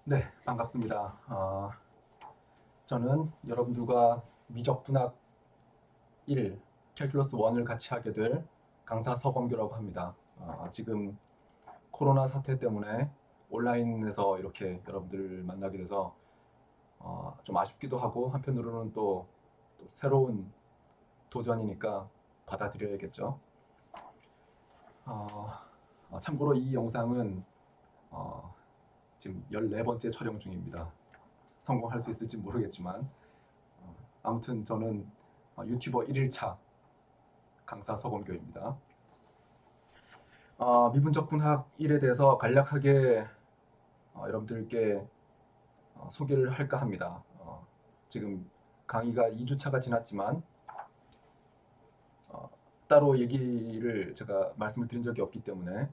네, 반갑습니다. 저는 여러분들과 미적분학 1, 캘큘러스 1을 같이 하게 될 강사 서범규라고 합니다. 지금 코로나 사태 때문에 온라인에서 이렇게 여러분들을 만나게 돼서 좀 아쉽기도 하고 한편으로는 또 새로운 도전이니까 받아들여야겠죠. 어, 참고로 이 영상은 어, 지금 14번째 촬영 중입니다. 성공할 수 있을지 모르겠지만 아무튼 저는 유튜버 1일차 강사 서범교입니다. 미분적 분학 1에 대해서 간략하게 여러분들께 소개를 할까 합니다. 지금 강의가 2주차가 지났지만 따로 얘기를 제가 말씀을 드린 적이 없기 때문에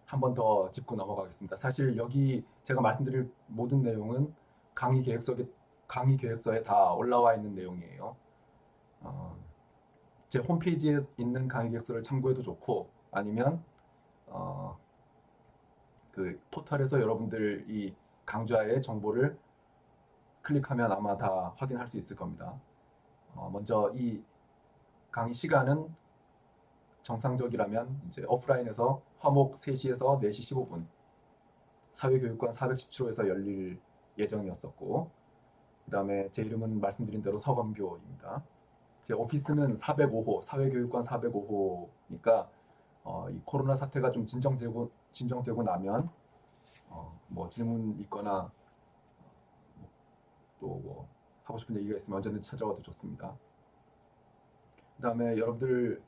한 번 더 짚고 넘어가겠습니다. 사실 여기 제가 말씀드릴 모든 내용은 강의 계획서에 다 올라와 있는 내용이에요. 어, 제 홈페이지에 있는 강의 계획서를 참고해도 좋고 아니면 어, 그 포털에서 여러분들 이 강좌의 정보를 클릭하면 아마 다 확인할 수 있을 겁니다. 먼저 이 강의 시간은 정상적이라면 이제 오프라인에서 화목 3시에서 4시 15분 사회교육관 417호에서 열릴 예정이었었고 그 다음에 제 이름은 말씀드린 대로 서범교입니다. 제 오피스는 405호 사회교육관 405호니까 이 코로나 사태가 좀 진정되고 나면 뭐 질문 있거나 또뭐 하고 싶은 얘기가 있으면 언제든지 찾아와도 좋습니다. 그 다음에 여러분들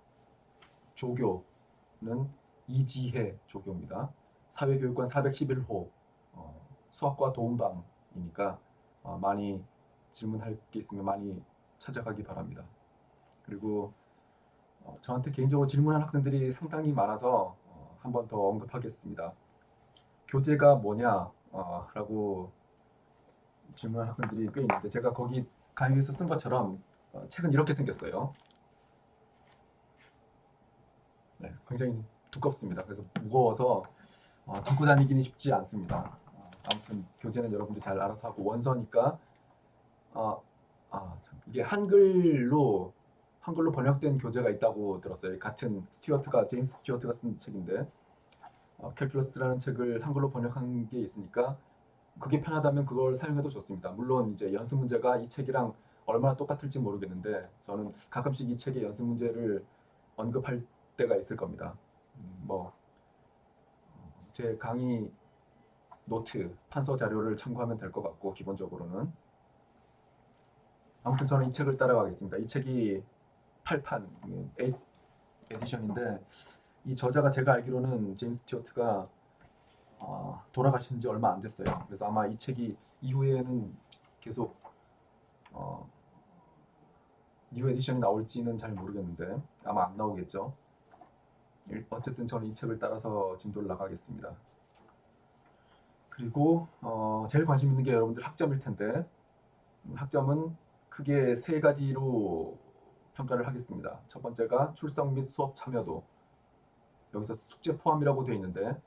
조교는 이지혜 조교입니다. 사회교육관 411호 수학과 도움방이니까 많이 질문할 게 있으면 많이 찾아가기 바랍니다. 그리고 저한테 개인적으로 질문한 학생들이 상당히 많아서 한 번 더 언급하겠습니다. 교재가 뭐냐? 라고 질문한 학생들이 꽤 있는데 제가 거기 강의에서 쓴 것처럼 책은 이렇게 생겼어요. 네, 굉장히 두껍습니다. 그래서 무거워서 들고 다니기는 쉽지 않습니다. 아무튼 교재는 여러분들 잘 알아서 하고 원서니까 어, 이게 한글로 번역된 교재가 있다고 들었어요. 같은 제임스 스튜어트가 쓴 책인데 캘큘러스라는 책을 한글로 번역한 게 있으니까 그게 편하다면 그걸 사용해도 좋습니다. 물론 이제 연습 문제가 이 책이랑 얼마나 똑같을지 모르겠는데 저는 가끔씩 이 책의 연습 문제를 언급할 때가 있을 겁니다. 뭐 제 강의 노트, 판서 자료를 참고하면 될 것 같고 기본적으로는 아무튼 저는 이 책을 따라가겠습니다. 이 책이 8판 8 에디션인데 이 저자가 제가 알기로는 제임스 스튜어트가 돌아가신 지 얼마 안 됐어요. 그래서 아마 이 책이 이후에는 계속 어, 뉴 에디션이 나올지는 잘 모르겠는데 아마 안 나오겠죠. 어쨌든 저는 이 책을 따라서 진도를 나가겠습니다. 그리고 제일 관심 있는 게 여러분들 학점일 텐데 학점은 크게 세 가지로 평가를 하겠습니다. 첫 번째가 출석 및 수업 참여도. 여기서 숙제 포함이라고 되어 있는데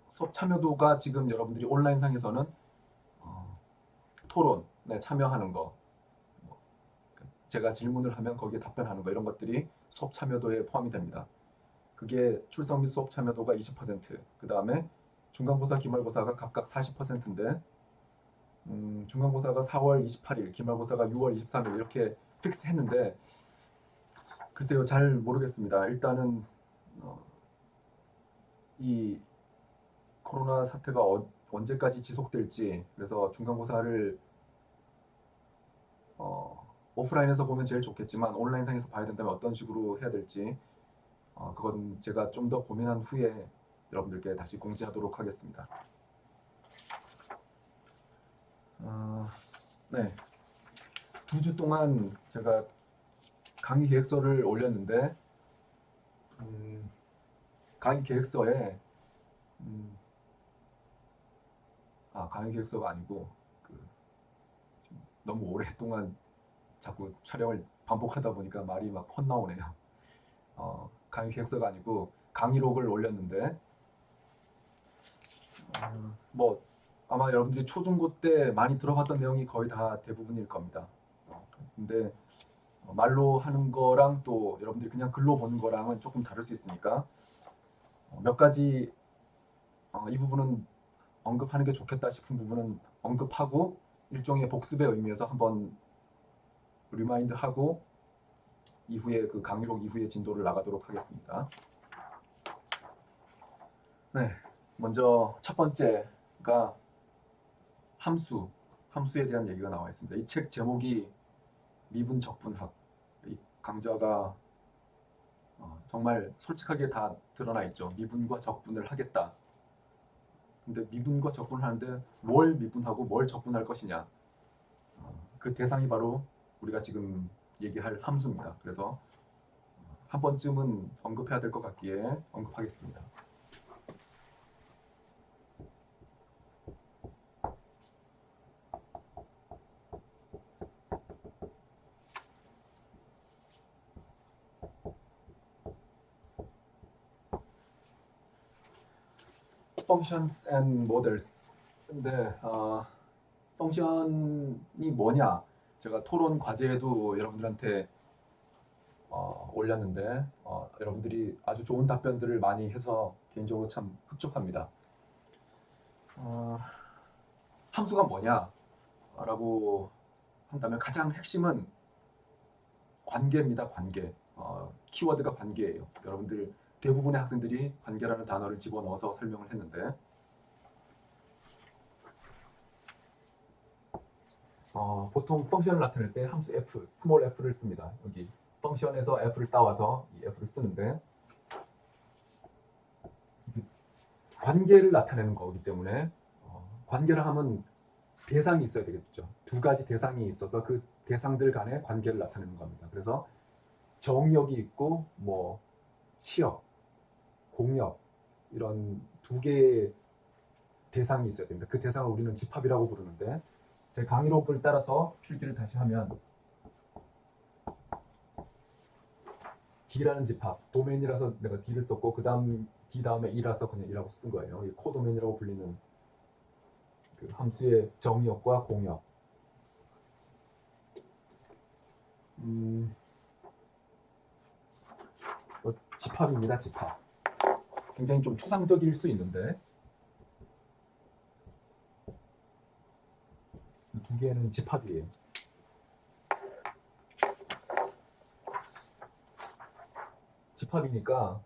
수업 참여도가 지금 여러분들이 온라인상에서는 어, 토론에 참여하는 거, 뭐, 제가 질문을 하면 거기에 답변하는 거 이런 것들이 수업 참여도에 포함이 됩니다. 그게 출석 및 수업 참여도가 20%, 그 다음에 중간고사, 기말고사가 각각 40%인데 중간고사가 4월 28일, 기말고사가 6월 23일 이렇게 픽스했는데 글쎄요 잘 모르겠습니다. 일단은 이 코로나 사태가 언제까지 지속될지 그래서 중간고사를 오프라인에서 보면 제일 좋겠지만 온라인상에서 봐야 된다면 어떤 식으로 해야 될지 그건 제가 좀 더 고민한 후에 여러분들께 다시 공지하도록 하겠습니다. 네, 2주 동안 제가 강의 계획서를 올렸는데 강의 계획서에 음, 강의 계획서가 아니고 그, 너무 오랫동안 자꾸 촬영을 반복하다 보니까 말이 막 헛나오네요. 강의 계획서가 아니고 강의록을 올렸는데 뭐 아마 여러분들이 초중고 때 많이 들어봤던 내용이 거의 다 대부분일 겁니다. 근데 말로 하는 거랑 또 여러분들이 그냥 글로 보는 거랑은 조금 다를 수 있으니까 몇 가지 이 부분은 언급하는 게 좋겠다 싶은 부분은 언급하고 일종의 복습의 의미에서 한번 리마인드하고 이후에 그 강의록 이후의 진도를 나가도록 하겠습니다. 네, 먼저 첫 번째가 함수에 대한 얘기가 나와 있습니다. 이 책 제목이 미분적분학. 이 강좌가 정말 솔직하게 다 드러나 있죠. 미분과 적분을 하겠다. 근데 미분과 적분을 하는데 뭘 미분하고 뭘 적분할 것이냐. 그 대상이 바로 우리가 지금 얘기할 함수입니다. 그래서 한 번쯤은 언급해야 될 것 같기에 언급하겠습니다. Functions and Models. 근데 펑션이 뭐냐? 제가 토론 과제에도 여러분들한테 올렸는데 여러분들이 아주 좋은 답변들을 많이 해서 개인적으로 참 흡족합니다. 함수가 뭐냐? 라고 한다면 가장 핵심은 관계입니다. 관계. 키워드가 관계예요. 여러분들 대부분의 학생들이 관계라는 단어를 집어넣어서 설명을 했는데 보통 펑션을 나타낼 때 함수 f, 스몰 f를 씁니다. 여기 펑션에서 f를 따와서 이 f를 쓰는데 관계를 나타내는 거기 때문에 관계를 하면 대상이 있어야 되겠죠. 두 가지 대상이 있어서 그 대상들 간의 관계를 나타내는 겁니다. 그래서 정의역이 있고 뭐 치역, 공역 이런 두 개의 대상이 있어야 됩니다. 그 대상을 우리는 집합이라고 부르는데 제 강의록을 따라서 필기를 다시 하면 D라는 집합, 도메인이라서 내가 D를 썼고 그 다음 D 다음에 E라서 그냥 E라고 쓴 거예요. 코도메인이라고 불리는 그 함수의 정의역과 공역. 집합입니다. 집합. 굉장히 좀 추상적일 수 있는데 두 개는 집합이에요. 집합이니까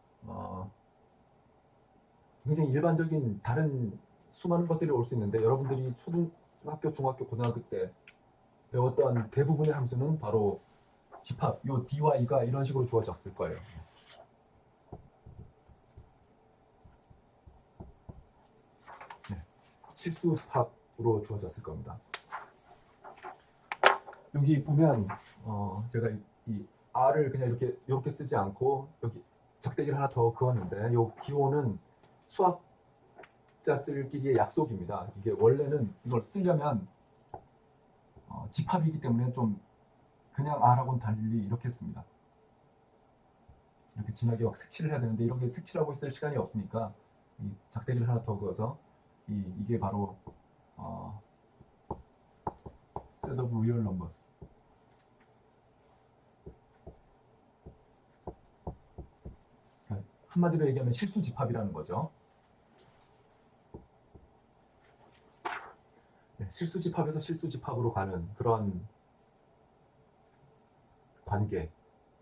굉장히 일반적인 다른 수많은 것들이 올 수 있는데 여러분들이 초등학교, 중학교, 고등학교 때 배웠던 대부분의 함수는 바로 집합, 요 D와 E가 이런 식으로 주어졌을 거예요. 네. 실수 집합으로 주어졌을 겁니다. 여기 보면 제가 이 R을 그냥 이렇게 쓰지 않고 여기 적대기를 하나 더 그었는데 이 기호는 수학자들끼리의 약속입니다. 이게 원래는 이걸 쓰려면 집합이기 때문에 좀 그냥 R하고는 달리 이렇게 씁니다. 이렇게 진하게 막 색칠을 해야 되는데 이렇게 색칠하고 있을 시간이 없으니까 이 작대기를 하나 더 그어서 이게 바로 set of real numbers. 한마디로 얘기하면 실수 집합이라는 거죠. 네, 실수 집합에서 실수 집합으로 가는 그런 관계,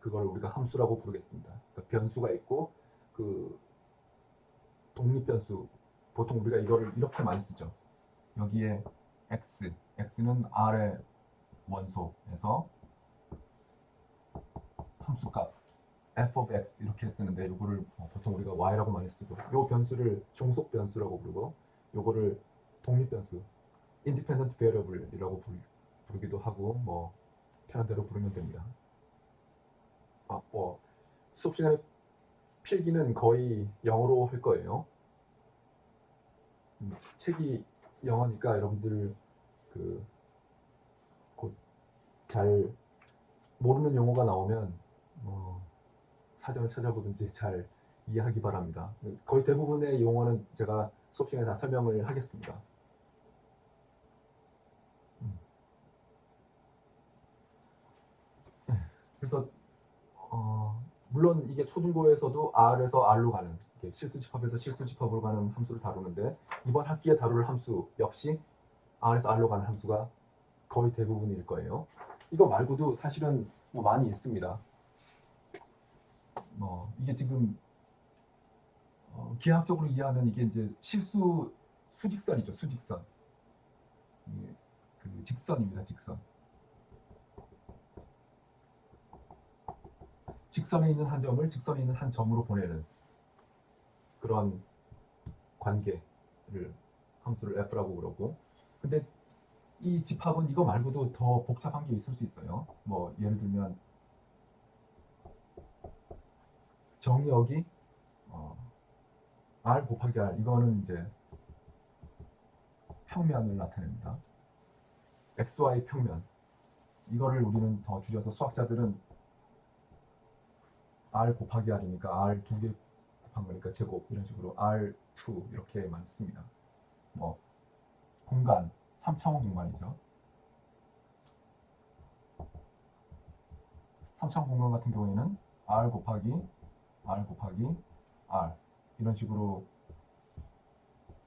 그걸 우리가 함수라고 부르겠습니다. 그러니까 변수가 있고 그 독립 변수, 보통 우리가 이거를 이렇게 많이 쓰죠. 여기에 x는 r의 원소에서 함수값 f of x 이렇게 쓰는데 이거를 보통 우리가 y라고 많이 쓰고 이 변수를 종속 변수라고 부르고 요거를 독립 변수 independent variable이라고 부르기도 하고 뭐 편한 대로 부르면 됩니다. 수업 시간에 필기는 거의 영어로 할 거예요. 책이 영어니까 여러분들 곧 잘 모르는 용어가 나오면 사전을 찾아보든지 잘 이해하기 바랍니다. 거의 대부분의 용어는 제가 수업 시간에 다 설명을 하겠습니다. 그래서 물론 이게 초중고에서도 R에서 R로 가는 실수 집합에서 실수 집합으로 가는 함수를 다루는데 이번 학기에 다룰 함수 역시 R에서 R로 가는 함수가 거의 대부분일 거예요. 이거 말고도 사실은 뭐 많이 있습니다. 이게 지금 기하학적으로 이해하면 이게 이제 실수 수직선이죠. 수직선. 이게 그 직선입니다. 직선. 직선에 있는 한 점을 직선에 있는 한 점으로 보내는 그런 관계를 함수를 f라고 그러고, 근데 이 집합은 이거 말고도 더 복잡한 게 있을 수 있어요. 뭐 예를 들면 정의역이 r 곱하기 r, 이거는 이제 평면을 나타냅니다. xy 평면. 이거를 우리는 더 줄여서 수학자들은 r 곱하기 r이니까 r 두 개 곱한 거니까 제곱, 이런 식으로 r2 이렇게만 씁니다. 뭐 공간 3차원 공간이죠. 3차원 공간 같은 경우에는 r 곱하기 r 이런 식으로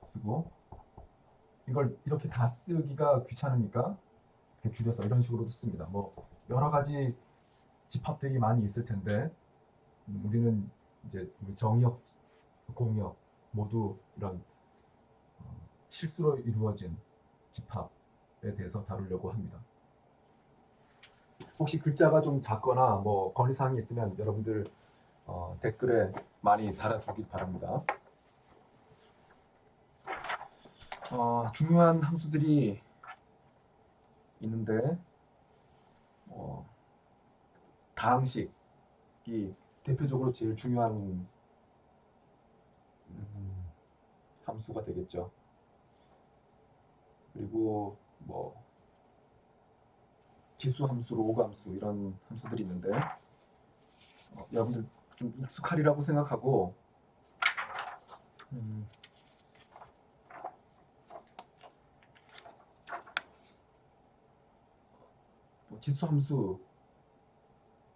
쓰고, 이걸 이렇게 다 쓰기가 귀찮으니까 이렇게 줄여서 이런 식으로도 씁니다. 뭐 여러 가지 집합들이 많이 있을 텐데 우리는 이제 정의역, 공역 모두 이런 실수로 이루어진 집합에 대해서 다루려고 합니다. 혹시 글자가 좀 작거나 뭐 건의사항이 있으면 여러분들 댓글에 많이 달아주길 바랍니다. 중요한 함수들이 있는데 다항식이 대표적으로 제일 중요한 함수가 되겠죠. 그리고 뭐 지수 함수, 로그 함수 이런 함수들이 있는데 여러분들 좀 익숙하리라고 생각하고 뭐 지수 함수,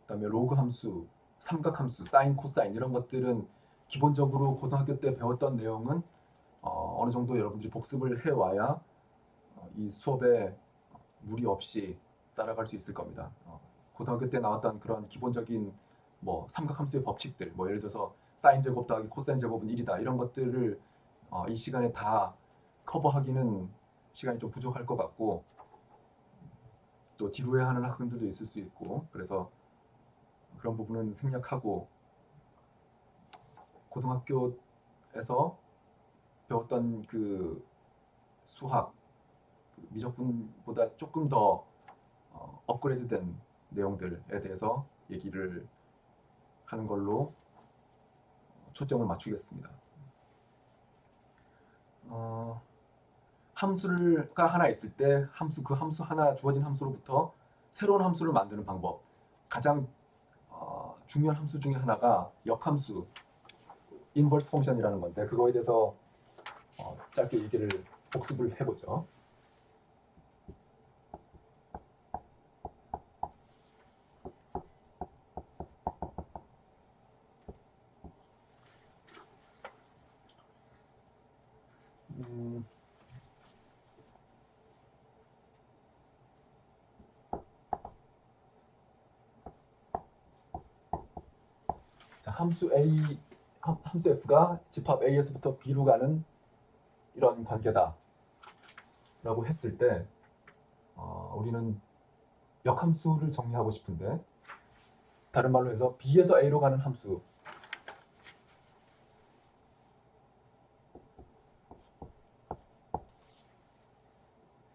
그다음에 로그 함수, 삼각 함수, 사인, 코사인 이런 것들은 기본적으로 고등학교 때 배웠던 내용은 어느 정도 여러분들이 복습을 해와야 이 수업에 무리 없이 따라갈 수 있을 겁니다. 고등학교 때 나왔던 그런 기본적인 뭐 삼각함수의 법칙들, 뭐 예를 들어서 사인 제곱 더하기 코사인 제곱은 1이다 이런 것들을 이 시간에 다 커버하기는 시간이 좀 부족할 것 같고, 또 지루해하는 학생들도 있을 수 있고, 그래서 그런 부분은 생략하고 고등학교에서 배웠던 그 수학 미적분보다 조금 더 업그레이드된 내용들에 대해서 얘기를 하는 걸로 초점을 맞추겠습니다. 함수가 하나 있을 때 그 함수 하나, 주어진 함수로부터 새로운 함수를 만드는 방법, 가장 중요한 함수 중에 하나가 역함수, 인버스 펑션이라는 건데 그거에 대해서 짧게 얘기를 복습을 해보죠. 자, 함수 f가 집합 A에서부터 B로 가는 이런 관계다 라고 했을 때 우리는 역함수를 정리하고 싶은데, 다른 말로 해서 B에서 A로 가는 함수,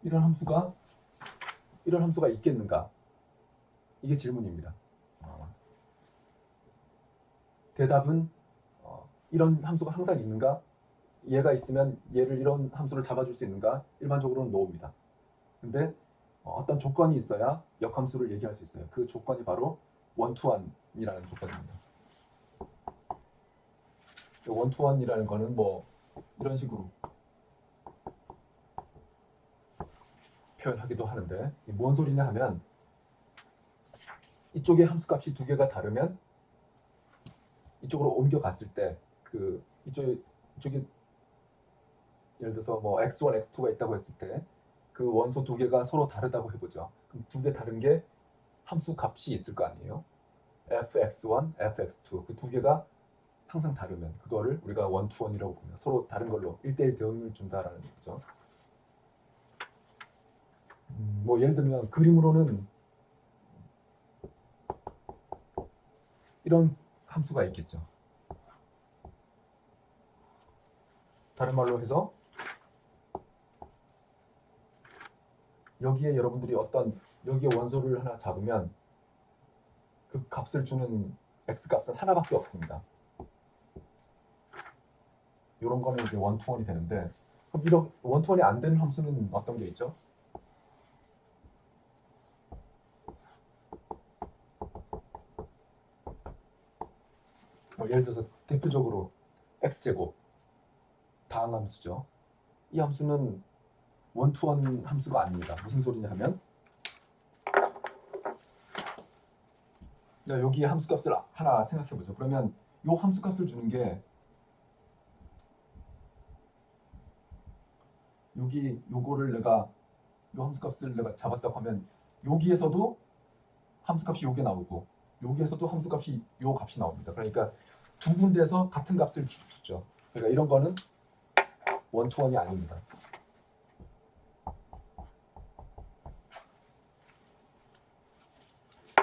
이런 함수가 있겠는가? 이게 질문입니다. 대답은 이런 함수가 항상 있는가? 얘가 있으면 얘를 이런 함수를 잡아줄 수 있는가? 일반적으로는 no입니다. 근데 어떤 조건이 있어야 역함수를 얘기할 수 있어요. 그 조건이 바로 원투원이라는 조건입니다. 원투원이라는 거는 뭐 이런 식으로 표현하기도 하는데, 뭔 소리냐 하면 이쪽에 함수값이 두 개가 다르면 이쪽으로 옮겨갔을 때 그 이쪽에 예를 들어서 뭐 x1, x2가 있다고 했을 때 그 원소 두 개가 서로 다르다고 해보죠. 그럼 두 개 다른 게 함수 값이 있을 거 아니에요. fx1, fx2 그 두 개가 항상 다르면 그거를 우리가 원투원이라고 부릅니다. 서로 다른 걸로 1대1 대응을 준다라는 거죠. 뭐 예를 들면 그림으로는 이런 함수가 있겠죠. 다른 말로 해서 여기에 여러분들이 여기에 원소를 하나 잡으면 그 값을 주는 x값은 하나밖에 없습니다. 이런 거는 이제 원투원이 되는데 그럼 이런 원투원이 안 되는 함수는 어떤 게 있죠? 뭐 예를 들어서 대표적으로 x제곱 다항 함수죠. 이 함수는 원투원 함수가 아닙니다. 무슨 소리냐 하면 여기 함수값을 하나 생각해보죠. 그러면 이 함수값을 주는 게 요거를 요 함수값을 내가 잡았다고 하면 여기에서도 함수값이 요게 나오고 여기에서도 함수값이 요 값이 나옵니다. 그러니까 두 군데에서 같은 값을 주죠. 그러니까 이런 거는 원투원이 아닙니다.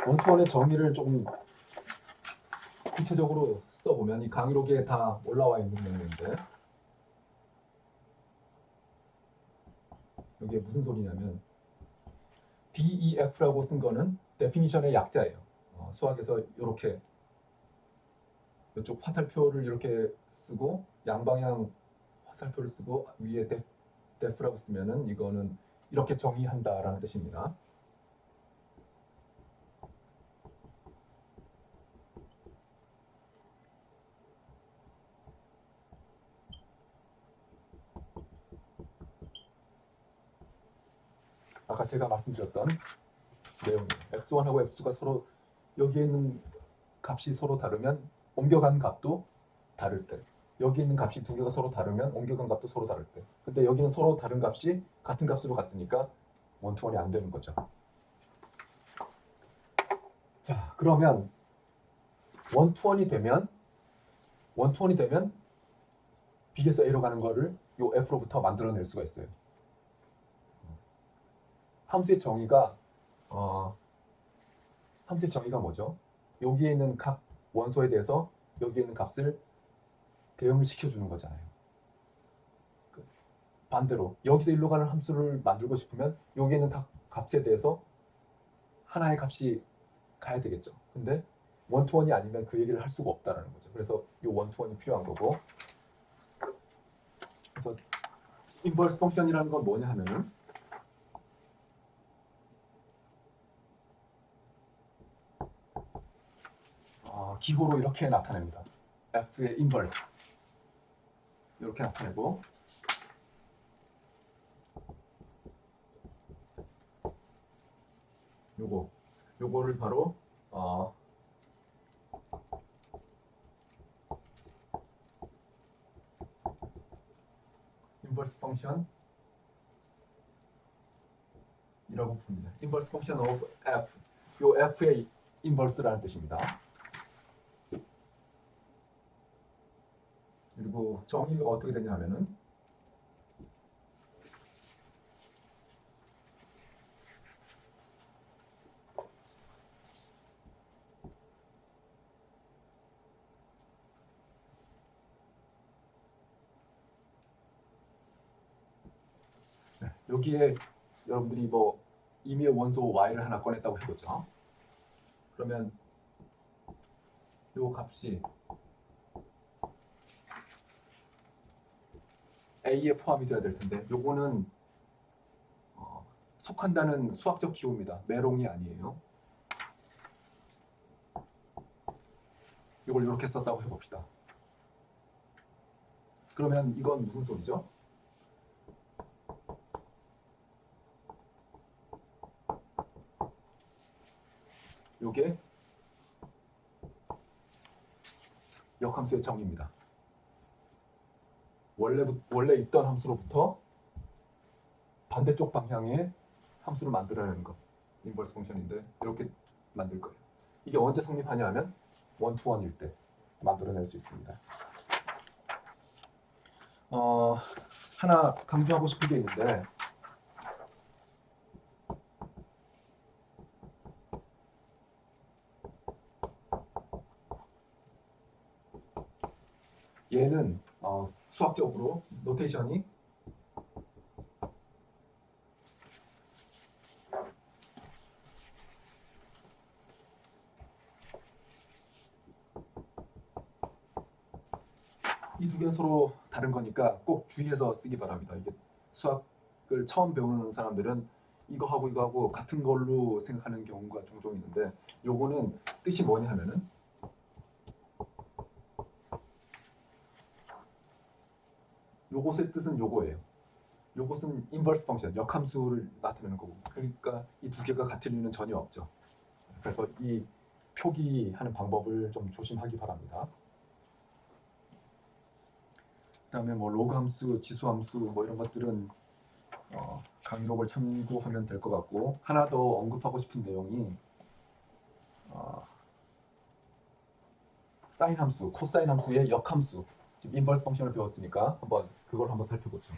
원투원의 정의를 조금 구체적으로 써보면 이 강의록에 다 올라와 있는 내용인데 이게 무슨 소리냐면 DEF라고 쓴 거는 데피니션의 약자예요. 수학에서 이렇게 이쪽 화살표를 이렇게 쓰고 양방향 화살표를 쓰고 위에 def라고 쓰면은 이거는 이렇게 정의한다라는 뜻입니다. 아까 제가 말씀드렸던 내용 x1하고 x2가 서로 여기에 있는 값이 서로 다르면 옮겨간 값도 다를 때 여기 있는 값이 두 개가 서로 다르면 옮겨간 값도 서로 다를 때 근데 여기는 서로 다른 값이 같은 값으로 갔으니까 원투원이 안 되는 거죠. 자 그러면 원투원이 되면 B에서 A로 가는 거를 요 F로부터 만들어낼 수가 있어요. 함수의 정의가 뭐죠? 여기에 있는 각 원소에 대해서 여기에 있는 값을 대응을 시켜주는 거잖아요. 반대로 여기서 일로 가는 함수를 만들고 싶으면 여기에 있는 각 값에 대해서 하나의 값이 가야 되겠죠. 근데 원투원이 아니면 그 얘기를 할 수가 없다라는 거죠. 그래서 이 원투원이 필요한 거고 그래서 인버스 펑션이라는 건 뭐냐 하면은 기호로 이렇게 나타냅니다. f의 인버스 이렇게 나타내고 요거를 바로 인버스 펑션 이라고 부릅니다. 인버스 펑션 of f 요 f의 인버스라는 뜻입니다. 그리고 정의가 어떻게 되냐면은 여기에 여러분들이 뭐 임의의 원소 y를 하나 꺼냈다고 해보죠. 그러면 요 값이 a에 포함이 돼야 될 텐데 요거는 속한다는 수학적 기호입니다. 메롱이 아니에요. 이걸 이렇게 썼다고 해봅시다. 그러면 이건 무슨 소리죠? 요게 역함수의 정의입니다. 원래 있던 함수로부터 반대쪽 방향의 함수를 만들어내는 것. 인버스 펑션인데 이렇게 만들 거예요. 이게 언제 성립하냐 하면 원투원일 때 만들어낼 수 있습니다. 하나 강조하고 싶은 게 있는데 얘는 수학적으로 노테이션이 이 두 개는 서로 다른 거니까 꼭 주의해서 쓰기 바랍니다. 이게 수학을 처음 배우는 사람들은 이거하고 이거하고 같은 걸로 생각하는 경우가 종종 있는데 요거는 뜻이 뭐냐 하면은 요것의 뜻은 요거예요. 요것은 인버스 펑션, 역함수를 나타내는 거고 그러니까 이 두 개가 같을 리는 전혀 없죠. 그래서 이 표기하는 방법을 좀 조심하기 바랍니다. 그다음에 뭐 로그 함수, 지수 함수 뭐 이런 것들은 강의록을 참고하면 될 것 같고 하나 더 언급하고 싶은 내용이 사인 함수, 코사인 함수의 역함수 지금 인버스 펑션을 배웠으니까 그걸 한번 살펴보죠.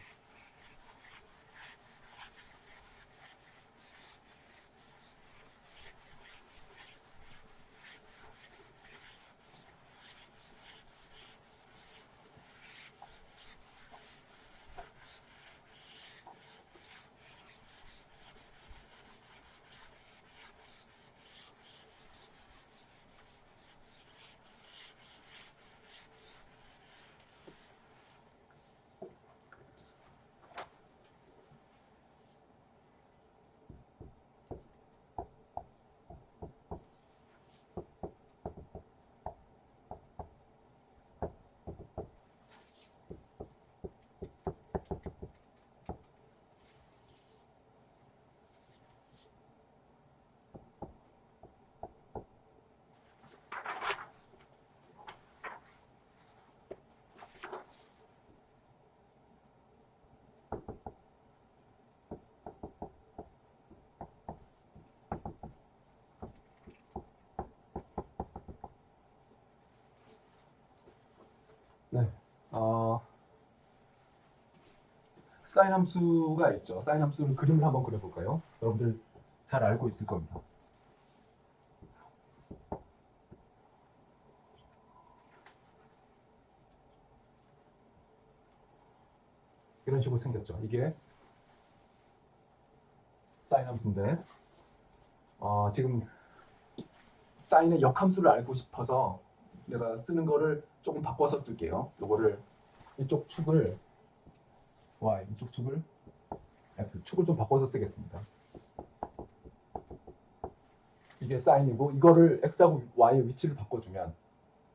네, 사인 함수가 있죠. 사인 함수를 그림을 한번 그려볼까요? 여러분들 잘 알고 있을 겁니다. 이런 식으로 생겼죠. 이게 사인 함수인데 지금 사인의 역함수를 알고 싶어서 내가 쓰는 거를 조금 바꿔서 쓸게요. 요거를 이쪽 축을 y, 이쪽 축을 x, 축을 좀 바꿔서 쓰겠습니다. 이게 사인이고 이거를 x하고 y의 위치를 바꿔주면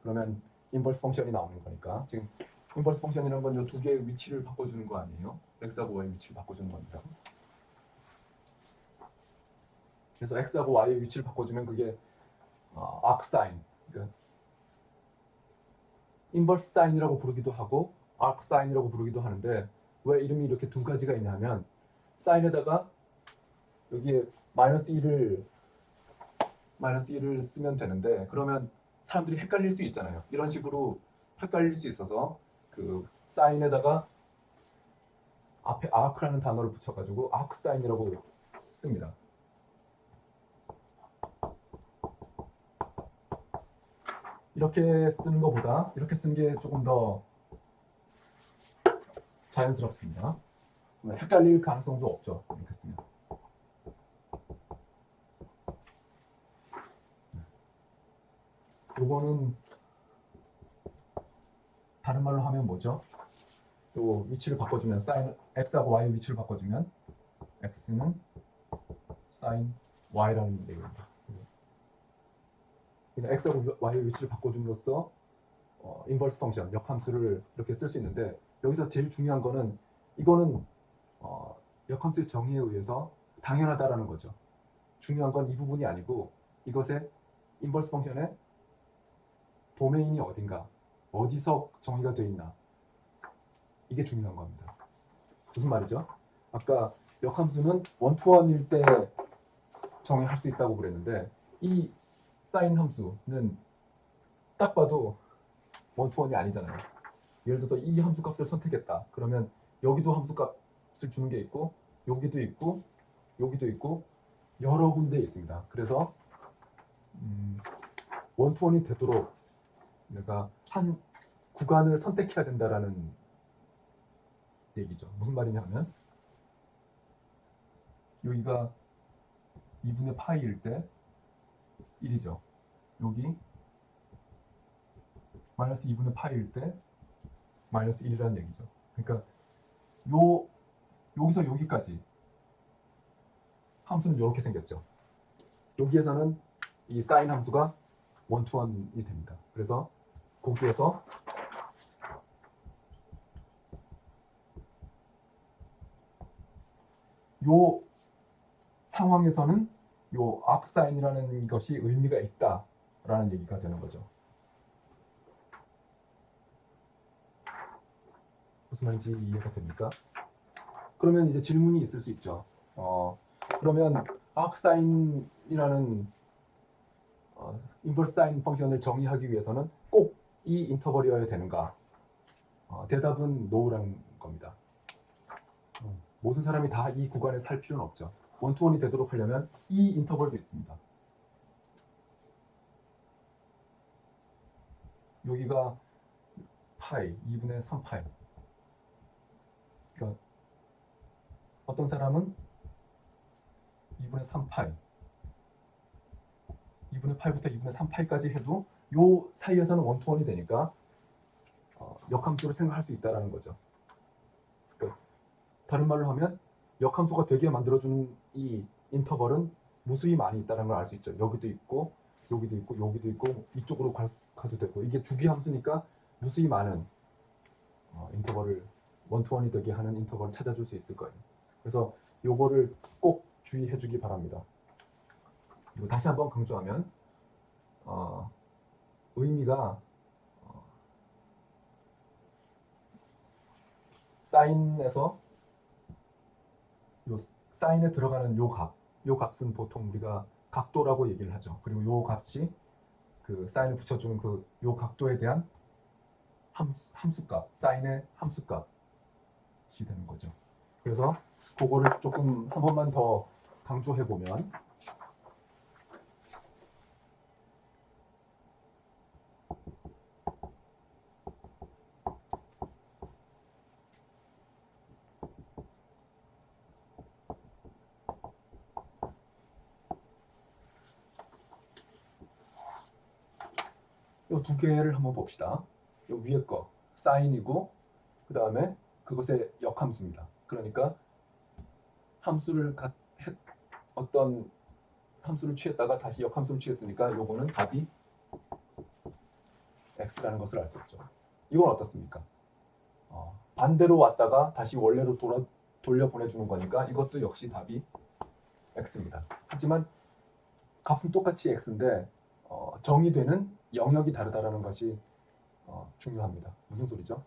그러면 인버스 펑션이 나오는 거니까 지금 인버스 펑션이라는 건 이 두 개의 위치를 바꿔주는 거 아니에요? x하고 y의 위치를 바꿔주는 겁니다. 그래서 x하고 y의 위치를 바꿔주면 그게 arc sin, 그러니까 인버스 사인이라고 부르기도 하고 arc sign이라고 부르기도 하는데 왜 이름이 이렇게 두 가지가 있냐면 사인에다가 여기에 -1을 쓰면 되는데 그러면 사람들이 헷갈릴 수 있잖아요. 이런 식으로 헷갈릴 수 있어서 그 사인에다가 앞에 arc라는 단어를 붙여가지고 arc sign이라고 씁니다. 이렇게 쓰는 것보다 이렇게 쓰는 게 조금 더 자연스럽습니다. 헷갈릴 가능성도 없죠. 이렇게 쓰면. 요거는 다른 말로 하면 뭐죠? 요 위치를 바꿔주면 사인 x하고 y 위치를 바꿔주면 x는 사인 y라는 얘기입니다. 그러니까 x하고 y의 위치를 바꿔줌으로써 인버스 펑션, 역함수를 이렇게 쓸 수 있는데 여기서 제일 중요한 거는 이거는 역함수의 정의에 의해서 당연하다라는 거죠. 중요한 건 이 부분이 아니고 이것의 인버스 펑션의 도메인이 어딘가, 어디서 정의가 되어 있나, 이게 중요한 겁니다. 무슨 말이죠? 아까 역함수는 원투원일 때 정의할 수 있다고 그랬는데 이 사인 함수는 딱 봐도 원투원이 아니잖아요. 예를 들어서 이 함수 값을 선택했다. 그러면 여기도 함수 값을 주는 게 있고 여기도 있고 여기도 있고 여러 군데에 있습니다. 그래서 원투원이 되도록 내가 한 구간을 선택해야 된다라는 얘기죠. 무슨 말이냐면 여기가 2분의 파이일 때 1이죠. 여기 마이너스 2분의 파이일 때 마이너스 1이라는 얘기죠. 그러니까 여기서 여기까지 함수는 이렇게 생겼죠. 여기에서는 이 사인 함수가 원투원이 됩니다. 그래서 거기에서 요 상황에서는 요 앞사인이라는 것이 의미가 있다라는 얘기가 되는 거죠. 무슨 말인지 이해가 됩니까? 그러면 이제 질문이 있을 수 있죠. 그러면 arcsine이라는 인버스 사인 펑션을 정의하기 위해서는 꼭 이 인터벌이어야 되는가? 대답은 no라는 겁니다. 모든 사람이 다 이 구간에 살 필요는 없죠. 원투원이 되도록 하려면 이 인터벌도 있습니다. 여기가 파이, 2분의 3파이. 그러니까 어떤 사람은 2분의 3파이, 2분의 8부터 2분의 3파이까지 해도 요 사이에서는 원투원이 되니까 역함수를 생각할 수 있다는 거죠. 그러니까 다른 말로 하면 역함수가 되게 만들어주는 이 인터벌은 무수히 많이 있다는 걸 알 수 있죠. 여기도 있고 여기도 있고 여기도 있고 이쪽으로 가도 되고 이게 주기함수니까 무수히 많은 인터벌을 원투원이 되게 하는 인터벌을 찾아줄 수 있을 거예요. 그래서 요거를 꼭 주의해 주기 바랍니다. 그리고 다시 한번 강조하면 의미가 사인에서 요 사인에 들어가는 요 값은 보통 우리가 각도라고 얘기를 하죠. 그리고 요 값이 그 사인을 붙여주는 그 요 각도에 대한 함수값, 사인의 함수값이 되는 거죠. 그래서 그거를 조금 한 번만 더 강조해 보면 이 두 개를 한번 봅시다. 이 위에 거 사인이고 그 다음에 그것의 역함수입니다. 그러니까 어떤 함수를 취했다가 다시 역함수를 취했으니까 요거는 답이 x라는 것을 알 수 있죠. 이건 어떻습니까? 반대로 왔다가 다시 원래로 돌려 보내주는 거니까 이것도 역시 답이 x입니다. 하지만 값은 똑같이 x인데 정의되는 영역이 다르다는 것이 중요합니다. 무슨 소리죠?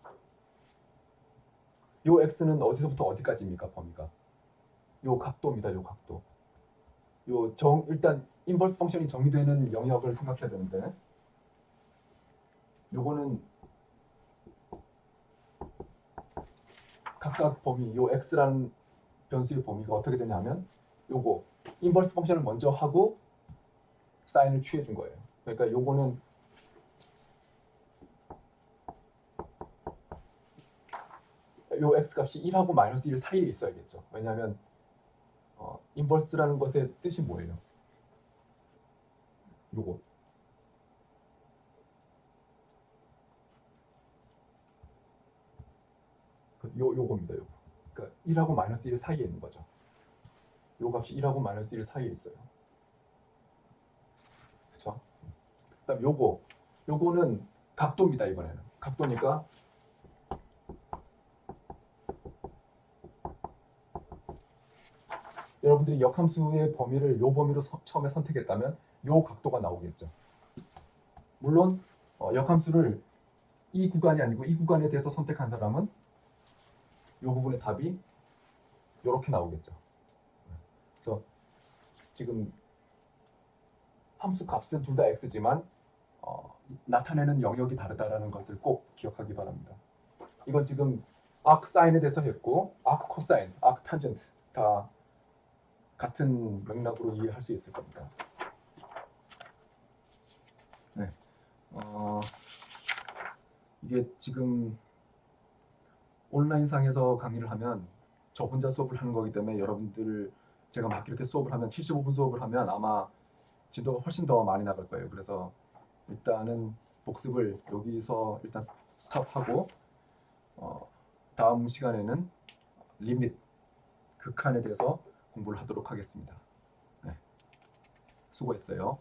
요 x는 어디서부터 어디까지입니까? 범위가 요 각도입니다. 요 각도. 일단 인버스 펑션이 정의되는 영역을 생각해야 되는데 요거는 각각 범위, 요 x라는 변수의 범위가 어떻게 되냐면 요거 인버스 펑션을 먼저 하고 사인을 취해 준 거예요. 그러니까 요거는 요 x 값이 1하고 마이너스 1 사이에 있어야겠죠. 왜냐하면 인버스라는 것의 뜻이 뭐예요? 요거 요겁니다. 요거. 그러니까 1하고 마이너스 1 사이에 있는 거죠. 요 값이 1하고 마이너스 1 사이에 있어요. 그렇죠? 그다음 요거는 각도입니다. 이번에는 각도니까 여러분들이 역함수의 범위를 요 범위로 처음에 선택했다면 요 각도가 나오겠죠. 물론 역함수를 이 구간이 아니고 이 구간에 대해서 선택한 사람은 이 부분의 답이 이렇게 나오겠죠. 그래서 지금 함수 값은 둘 다 x지만 나타내는 영역이 다르다라는 것을 꼭 기억하기 바랍니다. 이건 지금 아크 사인에 대해서 했고 아크 코사인, 아크 탄젠트 다 같은 맥락으로 이해할 수 있을 겁니다. 네, 이게 지금 온라인상에서 강의를 하면 저 혼자 수업을 하는 거기 때문에 여러분들 제가 막 이렇게 수업을 하면 75분 수업을 하면 아마 진도가 훨씬 더 많이 나갈 거예요. 그래서 일단은 복습을 여기서 일단 스탑하고 다음 시간에는 리밋, 극한에 대해서 공부를 하도록 하겠습니다. 네, 수고했어요.